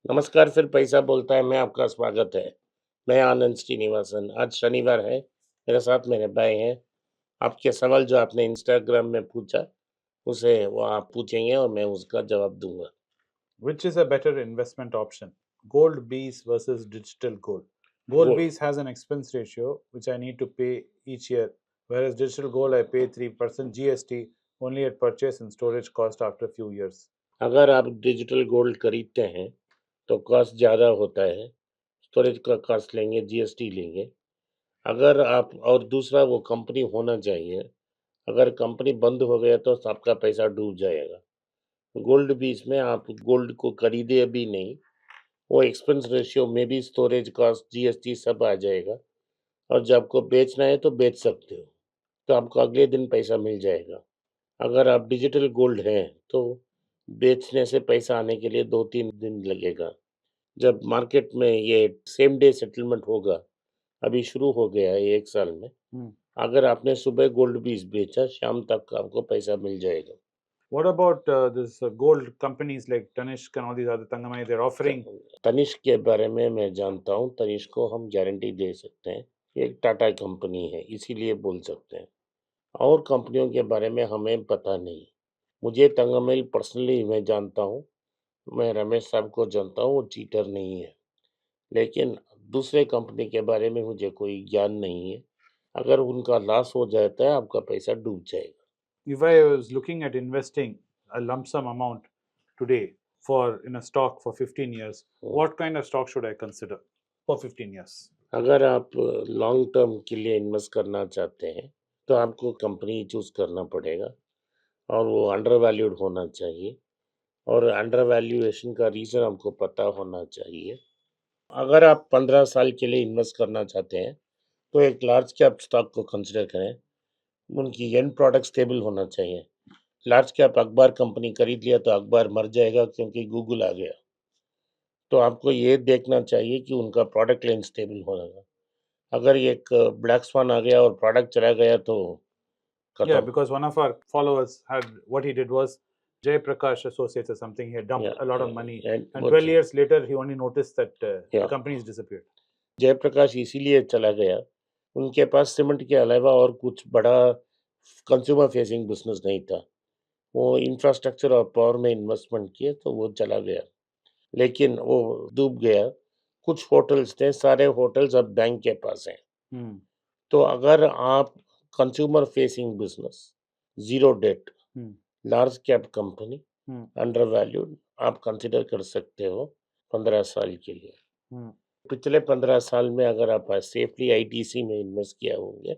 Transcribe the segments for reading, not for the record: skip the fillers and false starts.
नमस्कार, फिर पैसा बोलता है में आपका स्वागत है। मैं आनंद श्रीनिवासन। आज शनिवार है, मेरे साथ मेरे भाई हैं। आपके सवाल जो आपने इंस्टाग्राम में पूछा, उसे वो आप पूछेंगे और मैं उसका जवाब दूँगा। Which is a better investment option? Gold Bees versus digital gold. Gold go Bees has an expense ratio which I need to pay each year, whereas digital gold I pay 3% GST only at purchase and storage cost after a few years. अगर आप digital gold खरीदते हैं, तो cost ज़्यादा होता है। Storage का cost लेंगे, जीएसटी लेंगे। अगर आप और दूसरा वो कंपनी होना चाहिए, अगर कंपनी बंद हो गया तो आपका पैसा डूब जाएगा। गोल्ड भी इसमें आप गोल्ड को खरीदे भी नहीं, वो एक्सपेंस रेशियो में भी स्टोरेज कॉस्ट, जीएसटी सब आ जाएगा और जब आपको बेचना है तो बेच सकते हो, तो आपको अगले दिन पैसा मिल जाएगा। अगर आप डिजिटल गोल्ड हैं, तो बेचने से पैसा आने के लिए 2-3 दिन लगेगा। जब मार्केट में ये सेम डे सेटलमेंट होगा, अभी शुरू हो गया है 1 साल में। Hmm. अगर आपने सुबह गोल्ड बीस बेचा, शाम तक आपको पैसा मिल जाएगा। What about this gold companies like Tanishq and all these other Tangamai? They're त offering. तनिष्क के बारे में मैं जानता हूँ, तनिष्क को हम गारंटी दे सकते हैं। ये एक टाटा कंपनी है, इसीलिए बोल सकते हैं। और कंपनियों के बारे में हमें पता नहीं। मुझे तंगमिल पर्सनली मैं जानता हूँ, मैं रमेश साहब को जानता हूँ, वो चीटर नहीं है। लेकिन दूसरे कंपनी के बारे में मुझे कोई ज्ञान नहीं है। अगर उनका लॉस हो जाता है, आपका पैसा डूब जाएगा। If I was looking at investing a lump sum amount today for in a stock for 15 years, hmm, what kind of stock should I consider for 15 years? अगर आप लॉन्ग टर्म के लिए इन्वेस्ट करना चाहते हैं, तो आपको कंपनी चूज़ करना पड़ेगा और वो अंडर वैल्यूड होना चाहिए और अंडर वैल्यूएशन का रीज़न हमको पता होना चाहिए। अगर आप 15 साल के लिए इन्वेस्ट करना चाहते हैं, तो एक लार्ज कैप स्टॉक को कंसीडर करें। उनकी एंड प्रोडक्ट स्टेबल होना चाहिए। लार्ज कैप अखबार कंपनी खरीद लिया तो अखबार मर जाएगा क्योंकि गूगल आ गया। तो आपको ये देखना चाहिए कि उनका प्रोडक्ट लाइन स्टेबल होगा। अगर एक ब्लैक स्वान आ गया और प्रोडक्ट चला गया तो Yeah, खत्म। because one of our followers had what he did was Jay Prakash Associates or something. He had या dumped a lot of money, and and वो 12 years later, he only noticed that the या company's disappeared. Jayaprakash इसीलिए चला गया, उनके पास cement के अलावा और कुछ बड़ा कंज्यूमर फेसिंग बिज़नेस नहीं था। वो इंफ्रास्ट्रक्चर और पावर में इन्वेस्टमेंट किए तो वो चला गया। लेकिन वो डूब गया। कुछ होटल्स थे, सारे होटल्स अब बैंक के पास हैं। Hmm. तो अगर आप consumer facing business, zero debt, Hmm. Large cap company, Hmm. Under valued आप कंसीडर कर सकते हो 15 साल के लिए। Hmm. पिछले 15 साल में अगर आप सेफली आईटीसी में इन्वेस्ट किया होंगे,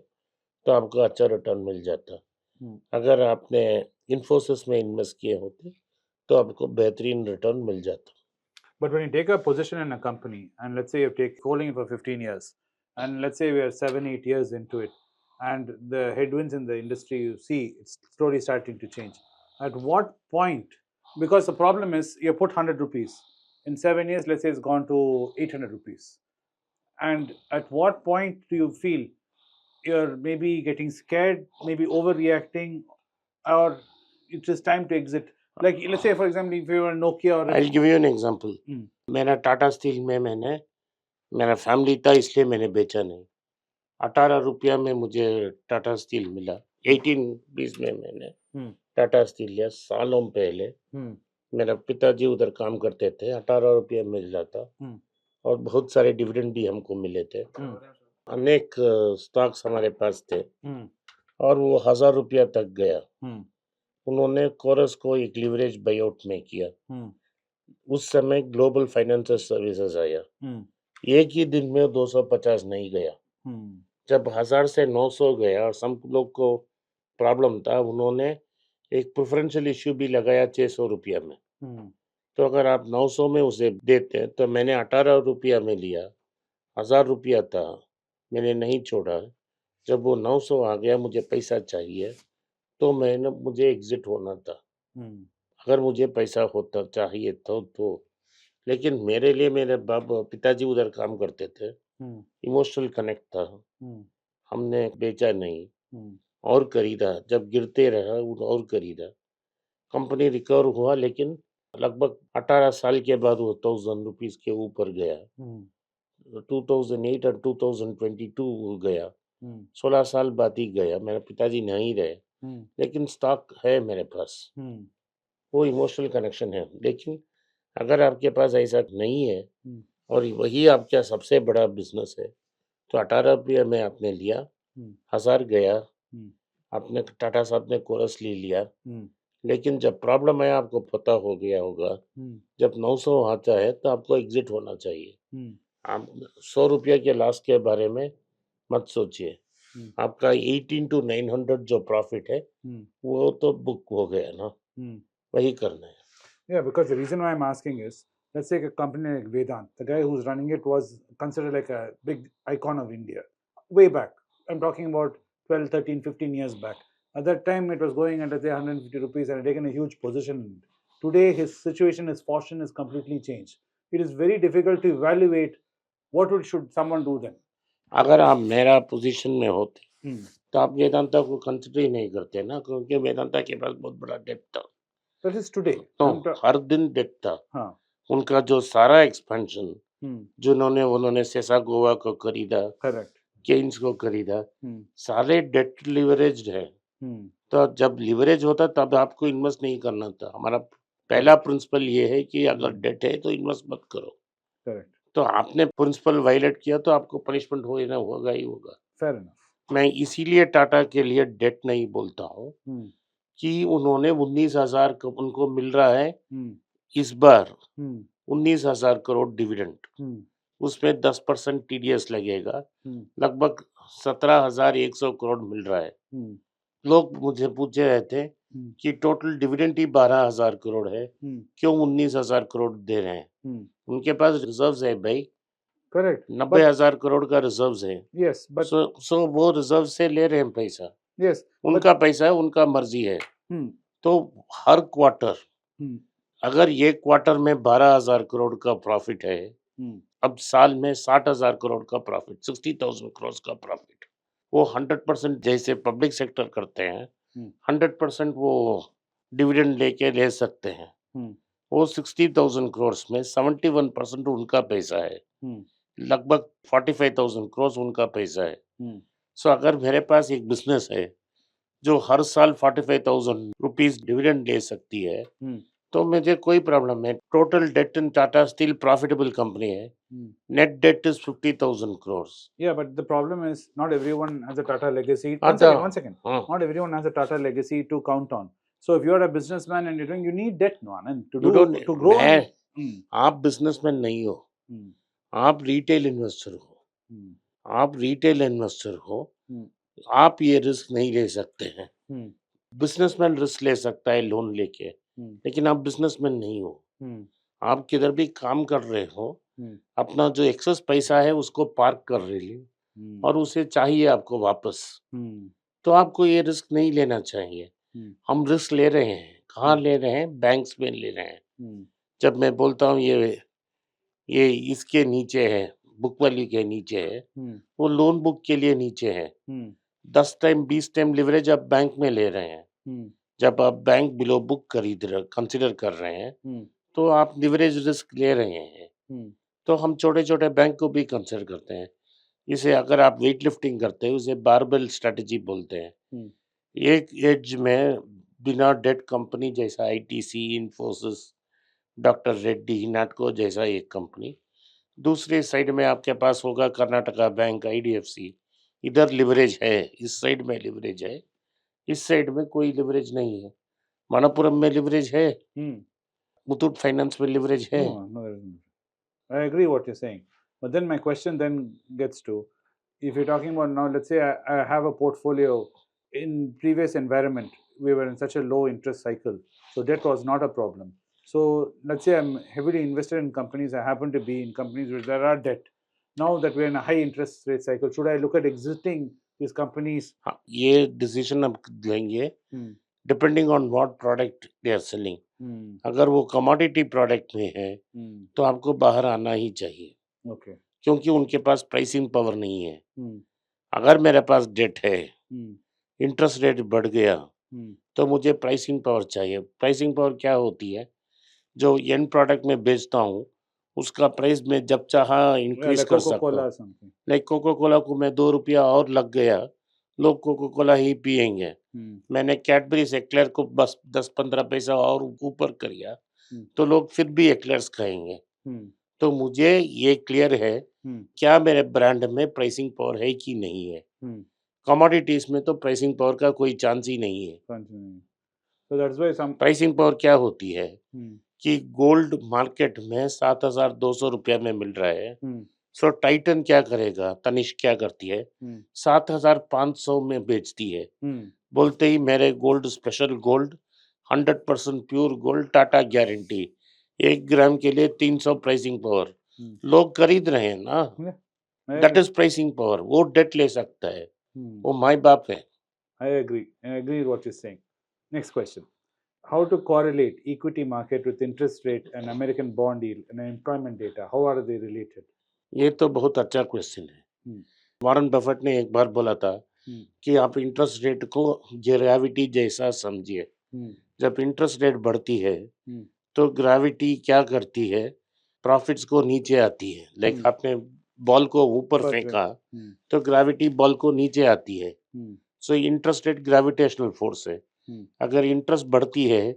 तो आपको अच्छा रिटर्न मिल जाता। Hmm. अगर आपने इन्फोसिस में इन्वेस्ट किए होते, तो आपको बेहतरीन रिटर्न मिल जाता। But when you take a position in a company, and let's say you take holding it for 15 years, and let's say we are 7, 8 years into it, and the headwinds in the industry you see it's slowly starting to change. At what point? Because the problem is you put 100 rupees in 7 years, let's say it's gone to 800 rupees. And at what point do you feel you're maybe getting scared, maybe overreacting, or it's just time to exit? Like, let's say, for example, if you were Nokia or I if. Will give you an example. Hmm. मेरा Tata steel में मेरा family था इसलिए मैंने बेचा नहीं। ₹18 में मुझे टाटा स्टील मिला। 18-20 में मैंने Hmm. टाटा स्टील लिया सालों पहले। Hmm. मेरा पिताजी उधर काम करते थे, ₹18 मिल जाता Hmm. और बहुत सारे डिविडेंड भी हमको मिले थे। Hmm. अनेक स्टॉक्स हमारे पास थे Hmm. और वो ₹1000 तक गया। Hmm. उन्होंने कोरस को एक लिवरेज बायआउट में किया। Hmm. उस समय ग्लोबल फाइनेंशियल सर्विसेज आया। Hmm. एक ही दिन में 250 नहीं गया। Hmm. जब 1000 से 900 गया और सब लोग को प्रॉब्लम था, उन्होंने एक प्रेफ़रेंशियल इश्यू भी लगाया ₹600 में। Hmm. तो अगर आप 900 में उसे देते, तो मैंने ₹18 में लिया, ₹1000 था, मैंने नहीं छोड़ा। जब वो 900 आ गया, मुझे पैसा चाहिए, तो मुझे एग्ज़िट होना था। Hmm. अगर मुझे पैसा होता चाहिए तो। लेकिन मेरे लिए मेरे पिताजी उधर काम करते थे, Hmm. इमोशनल कनेक्ट था। Hmm. हमने बेचा नहीं Hmm. और खरीदा, जब गिरते रहा और खरीदा। कंपनी रिकवर हुआ लेकिन लगभग 18 साल के बाद वो 1000 रुपीज के ऊपर गया। 2008 और 2022 वो गया, 16 साल बाद ही गया। मेरे पिताजी नहीं रहे, लेकिन स्टॉक है मेरे पास। वो इमोशनल कनेक्शन है। लेकिन अगर आपके पास ऐसा नहीं है और वही आपका सबसे बड़ा बिजनेस है, तो 18 रुपये में आपने लिया, 1000 गया, आपने टाटा साहब ने कोरस ले लिया। लेकिन जब प्रॉब्लम है आपको पता हो गया होगा, जब 900 आता है तो आपको एग्जिट होना चाहिए। आप 100 रुपये के लॉस के बारे में मत सोचिए। आपका 18 to 900 जो प्रॉफिट है वो तो बुक हो गया ना, वही करना है। Yeah, because the reason why I'm asking is, let's take a company like Vedant. The guy who's running it was considered like a big icon of India way back. I'm talking about 12, 13, 15 years back. At that time, it was going at, let's say, 150 rupees and had taken a huge position. Today, his situation, his fortune is completely changed. It is very difficult to evaluate should someone do then. अगर आप मेरा position में होते तो आप वेदांता को consider ही नहीं करते ना, क्योंकि वेदांता के पास बहुत बड़ा डेट था। That is today. तो हर दिन डेट था। उनका जो सारा एक्सपेंशन जिन्होंने उन्होंने सेसा गोवा को खरीदा, करेक्ट, केन्स को खरीदा, सारे डेट लिवरेज्ड है। तो जब लिवरेज होता तब आपको इन्वेस्ट नहीं करना था। हमारा पहला प्रिंसिपल ये है कि अगर डेट है तो इन्वेस्ट मत करो। करेक्ट। तो आपने प्रिंसिपल वायलेट किया तो आपको पनिशमेंट होगा ही होगा। Fair enough. मैं इसीलिए टाटा के लिए डेट नहीं बोलता हूँ कि उन्होंने 19,000 उनको मिल रहा है इस बार 19,000 करोड़ डिविडेंड, उसमें 10% TDS लगेगा, लगभग 17,100 करोड़ मिल रहा है। लोग मुझे पूछे रहे थे कि टोटल डिविडेंड ही 12,000 करोड़ है, क्यों 19,000 करोड़ दे रहे हैं? उनके पास रिजर्व्स है भाई। करेक्ट, 90,000 करोड़ का रिजर्व्स है। यस, बट सो वो रिजर्व से ले रहे हैं पैसा। यस, उनका पैसा है, उनका मर्जी है। तो हर क्वार्टर, अगर ये क्वार्टर में 12,000 करोड़ का प्रॉफिट है, अब साल में 60,000 करोड़ का प्रॉफिट, 60,000 करोड़ का प्रॉफिट, वो 100% जैसे पब्लिक सेक्टर करते हैं, 100% वो डिविडेंड लेके ले सकते हैं। वो 60,000 करोड़ में 71% उनका पैसा है, लगभग 45,000 करोड़ उनका पैसा है। सो अगर मेरे पास एक बिजनेस है जो हर साल 45,000 रुपीज डिविडेंड ले सकती है, तो मुझे कोई प्रॉब्लम है। टोटल डेट इन टाटा स्टील प्रॉफिटेबल कंपनी है, net date is 50,000 crore. Yeah, but the problem is not everyone has a Tata legacy. One second. Not everyone has a Tata legacy to count on. So if you're a businessman and you're doing, you need debt, no, and to grow. आप businessman नहीं हो, आप retail investor हो। आप retail investor हो, आप ये risk नहीं ले सकते हैं। बिजनेसमैन रिस्क ले सकता है लोन लेके, लेकिन आप बिजनेसमैन नहीं हो। आप किधर भी काम कर रहे हो, अपना जो एक्सेस पैसा है उसको पार्क कर रहे हो और उसे चाहिए आपको वापस, तो आपको ये रिस्क नहीं लेना चाहिए। हम रिस्क ले रहे हैं, कहाँ ले रहे हैं? बैंक्स में ले रहे हैं। जब मैं बोलता हूँ ये इसके नीचे है, बुक वैल्यू के नीचे है, वो लोन बुक के लिए नीचे है। 10 टाइम 20 टाइम लिवरेज आप बैंक में ले रहे हैं। जब आप बैंक बिलो बुक कंसिडर कर रहे हैं, तो आप लिवरेज रिस्क ले रहे हैं। तो हम छोटे छोटे बैंक को भी कंसिडर करते हैं। इसे अगर आप वेट लिफ्टिंग करते हैं, उसे बारबेल स्ट्रेटजी बोलते हैं। एक एज में बिना डेट कंपनी जैसा ITC, इन्फोसिस, डॉक्टर रेड्डी, नाटको जैसा एक कंपनी, दूसरे साइड में आपके पास होगा कर्नाटका बैंक, IDFC। इधर लिवरेज है, इस साइड में लिवरेज है, इस साइड में कोई लिवरेज नहीं है। मनप्पुरम में लिवरेज है, मुथूट फाइनेंस में लिवरेज है। I agree what you're saying, but then my question then gets to, if you're talking about now, let's say I have a portfolio in previous environment, we were in such a low interest cycle, so debt was not a problem. So let's say I'm heavily invested in companies, I happen to be in companies where there are debt. Now that we're in a high interest rate cycle, should I look at exiting these companies? ये decision हम लेंगे depending on what product they are selling. अगर वो commodity product में है तो आपको बाहर आना ही चाहिए, क्योंकि उनके पास प्राइसिंग पावर नहीं है। अगर मेरे पास डेट है, इंटरेस्ट रेट बढ़ गया, तो मुझे प्राइसिंग पावर चाहिए। प्राइसिंग पावर क्या होती है? जो एंड प्रोडक्ट में बेचता हूँ उसका प्राइस मैं जब चाहा इंक्रीज like कर सकता Coca-Cola हूँ। or something. Like Coca Cola को मैं 2 रुपया और लग गया, लोग कोको कोला ही पियेंगे। मैंने कैडबरीज एक्लेयर को बस 10-15 पैसा और ऊपर कर दिया तो लोग फिर भी एक्लेयर्स खाएंगे। तो मुझे ये क्लियर है क्या मेरे ब्रांड में प्राइसिंग पावर है कि नहीं है। कमोडिटीज में तो प्राइसिंग पावर का कोई चांस ही नहीं है। So that's why some pricing power क्या होती है कि गोल्ड मार्केट में 7,200 रुपया में मिल रहा है, सो टाइटन क्या करेगा, तनिष्क क्या करती है, 7,500 में बेचती है, बोलते ही मेरे gold special gold 100% pure gold Tata guarantee, 1 ग्राम के लिए 300 प्राइसिंग पावर। लोग खरीद रहे हैं ना, दैट इज प्राइसिंग पावर। वो डेट ले सकता है, वो माई बाप है। I agree what you're saying. Next question. How to correlate equity market with interest rate and American bond yield and employment data? How are they related? ये तो बहुत अच्छा क्वेश्चन है। वॉरेन बफेट ने एक बार बोला था कि आप इंटरेस्ट रेट को ग्रेविटी जैसा समझिए। जब इंटरेस्ट रेट बढ़ती है तो ग्रेविटी क्या करती है, प्रॉफिट्स को नीचे आती है। लाइक आपने बॉल को ऊपर फेंका तो ग्रेविटी बॉल को नीचे आती है। So interest rate gravitational force है। अगर इंटरेस्ट बढ़ती है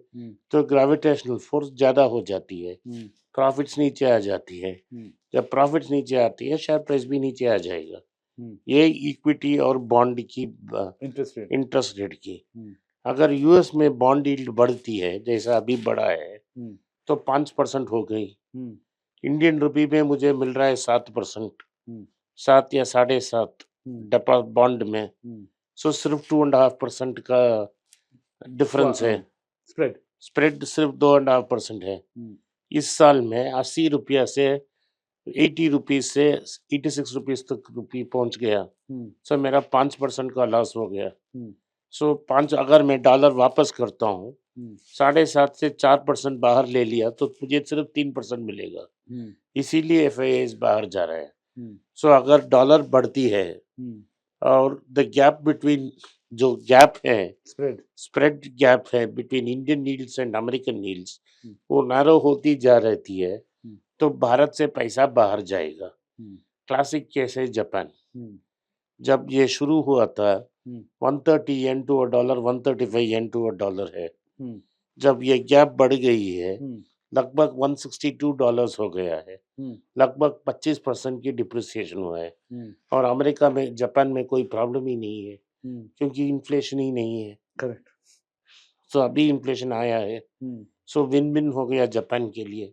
तो ग्रेविटेशनल फोर्स ज्यादा हो जाती है, प्रॉफिट्स नीचे आ जाती है। जब प्रॉफिट्स नीचे आती है शेयर प्राइस भी नीचे आ जाएगा। ये इक्विटी और बॉन्ड की इंटरेस्ट रेट की। अगर यूएस में बॉन्ड यील्ड बढ़ती है जैसा अभी बढ़ा है तो 5% हो गई। इंडियन रुपी में मुझे मिल रहा है 7%, 7 या 7.5 बॉन्ड में। सो सिर्फ 2.5% का डिफरेंस है। स्प्रेड सिर्फ 2.5% है। इस साल में 80 रुपया से 80 रुपीज से 86 रुपीज तक रुपी पहुंच गया। सो मेरा 5% का लॉस हो गया। सो 5 अगर मैं डॉलर वापस करता हूँ 7.5 से 4% बाहर ले लिया तो मुझे सिर्फ 3% मिलेगा। इसीलिए FIIs बाहर जा रहा है। सो अगर डॉलर बढ़ती है और द गैप बिटवीन जो गैप है स्प्रेड गैप है between Indian needs and American needs वो नैरो होती जा रहती है तो भारत से पैसा बाहर जाएगा। क्लासिक केस है जापान। जब ये शुरू हुआ था 130 yen to a dollar, 135 yen to a dollar है। जब ये गैप बढ़ गई है लगभग $162 हो गया है, लगभग 25% की डिप्रिसिएशन हुआ है। और अमेरिका में जापान में कोई प्रॉब्लम ही नहीं है क्योंकि इन्फ्लेशन ही नहीं है। करेक्ट। सो अभी इन्फ्लेशन आया है, सो विन विन हो गया जापान के लिए।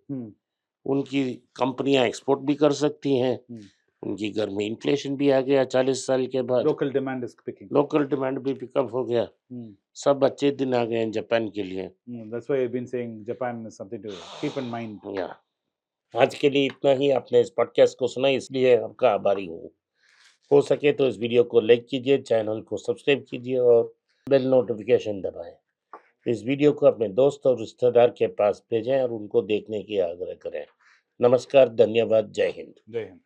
उनकी कंपनियां एक्सपोर्ट भी कर सकती हैं, उनकी घर में इन्फ्लेशन भी आ गया 40 साल के बाद। Local demand is picking, local demand भी पिकअप हो गया। सब अच्छे दिन आ गए हैं जापान के लिए। That's why I've been saying Japan is something to keep in mind. आज के लिए इतना ही। आपने इस पॉडकास्ट को सुना इसलिए आपका आभारी हूँ। हो सके तो इस वीडियो को लाइक कीजिए, चैनल को सब्सक्राइब कीजिए और बेल नोटिफिकेशन दबाएं। इस वीडियो को अपने दोस्त और रिश्तेदार के पास भेजें और उनको देखने की आग्रह करें। नमस्कार, धन्यवाद, जय हिंद। जय हिंद।